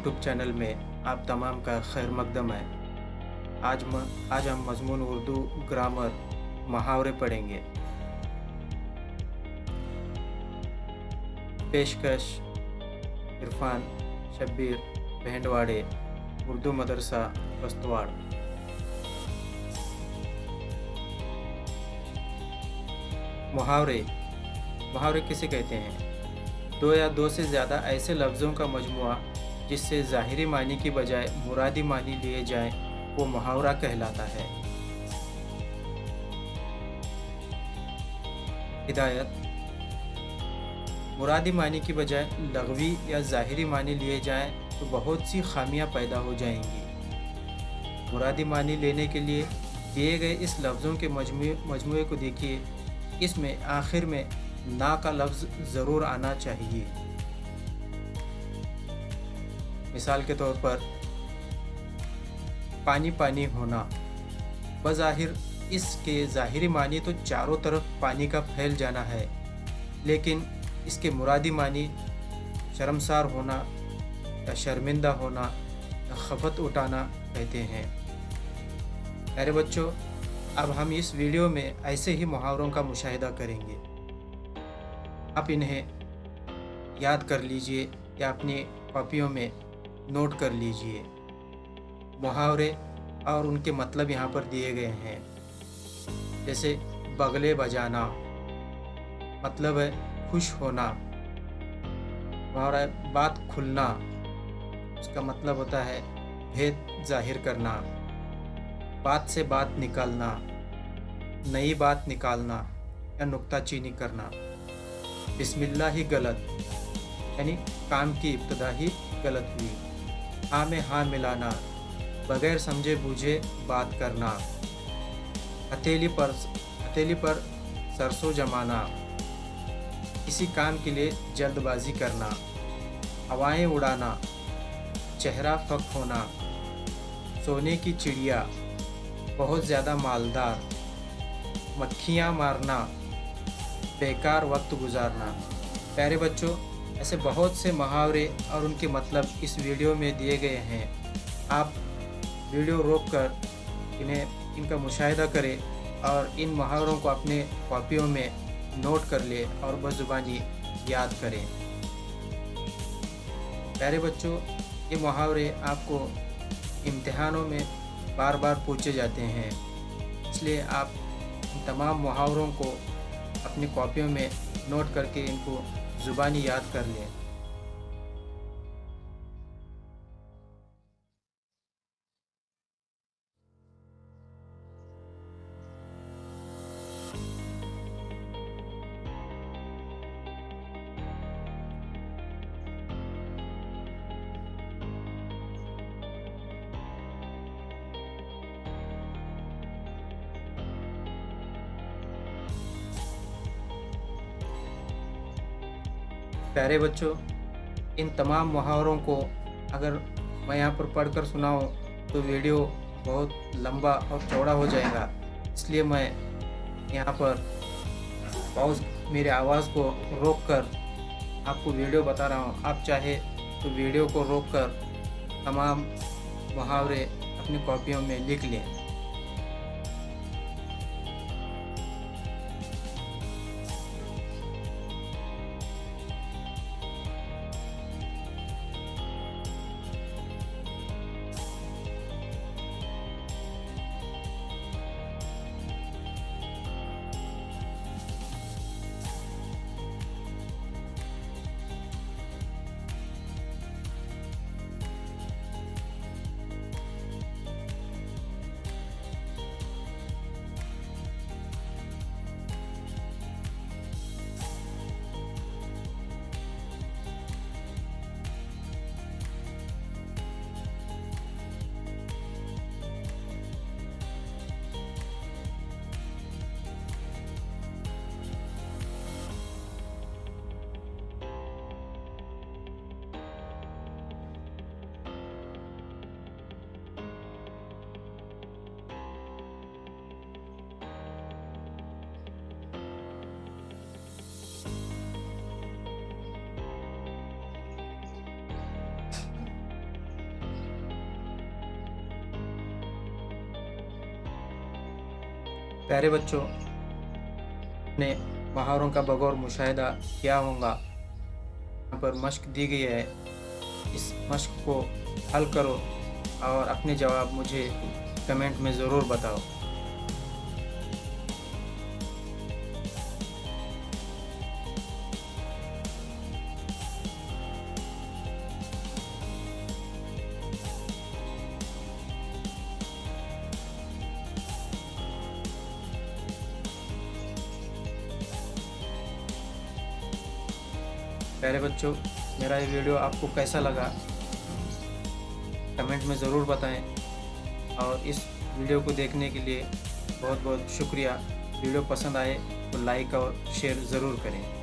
YouTube channel में आप तमाम का खैर मकदम है। आज हम मज़मून उर्दू ग्रामर मुहावरे पढ़ेंगे। पेशकश इरफान शब्बीर भेंडवाड़े उर्दू मदरसा बस्तवाड़। मुहावरे किसे कहते हैं? दो या दो से ज़्यादा ऐसे लफ्ज़ों का मजमुआ जिससे ज़ाहिरी मानी की बजाय मुरादी मानी लिए जाएं, वो मुहावरा कहलाता है। हिदायत: मुरादी मानी की बजाय लग़वी या ज़ाहिरी मानी लिए जाएं तो बहुत सी खामियां पैदा हो जाएंगी। मुरादी मानी लेने के लिए दिए गए इस लफ्ज़ों के मजमुए को देखिए। इसमें आखिर में ना का लफ्ज़ ज़रूर आना चाहिए। मिसाल के तौर पर पानी पानी होना, बज़ाहिर इसके ज़ाहिरी मानी तो चारों तरफ पानी का फैल जाना है, लेकिन इसके मुरादी मानी शर्मसार होना या शर्मिंदा होना या खफत उठाना कहते हैं। प्यारे बच्चों, अब हम इस वीडियो में ऐसे ही मुहावरों का मुशाहिदा करेंगे। आप इन्हें याद कर लीजिए या अपनी कॉपियों में नोट कर लीजिए। मुहावरे और उनके मतलब यहाँ पर दिए गए हैं। जैसे बगले बजाना, मतलब है खुश होना। मुहावरा है बात खुलना, उसका मतलब होता है भेद जाहिर करना। बात से बात निकालना, नई बात निकालना या नुक्ताचीनी करना। बिस्मिल्लाह ही गलत, यानी काम की इब्तिदा ही गलत हुई। हाँ में हाँ मिलाना, बगैर समझे बूझे बात करना। हथेली पर सरसों जमाना, किसी काम के लिए जल्दबाजी करना। हवाएं उड़ाना, चेहरा फक होना। सोने की चिड़िया, बहुत ज़्यादा मालदार। मक्खियाँ मारना, बेकार वक्त गुजारना। प्यारे बच्चों, ऐसे बहुत से मुहावरे और उनके मतलब इस वीडियो में दिए गए हैं। आप वीडियो रोककर इनका मुशाहिदा करें और इन मुहावरों को अपने कॉपियों में नोट कर लें और बज़ुबानी याद करें। प्यारे बच्चों, ये मुहावरे आपको इम्तिहानों में बार बार पूछे जाते हैं, इसलिए आप इन तमाम मुहावरों को अपनी कॉपियों में नोट करके इनको ज़ुबानी याद कर लें। प्यारे बच्चों, इन तमाम मुहावरों को अगर मैं यहाँ पर पढ़कर सुनाऊँ तो वीडियो बहुत लंबा और चौड़ा हो जाएगा, इसलिए मैं यहाँ पर मेरी आवाज़ को रोककर आपको वीडियो बता रहा हूँ। आप चाहे तो वीडियो को रोककर तमाम मुहावरे अपनी कॉपियों में लिख लें। प्यारे बच्चों ने महावरों का बगौर मुशाहिदा किया होगा। यहाँ पर मश्क दी गई है, इस मश्क को हल करो और अपने जवाब मुझे कमेंट में ज़रूर बताओ। प्यारे बच्चों, मेरा ये वीडियो आपको कैसा लगा कमेंट में ज़रूर बताएं और इस वीडियो को देखने के लिए बहुत बहुत शुक्रिया। वीडियो पसंद आए तो लाइक और शेयर ज़रूर करें।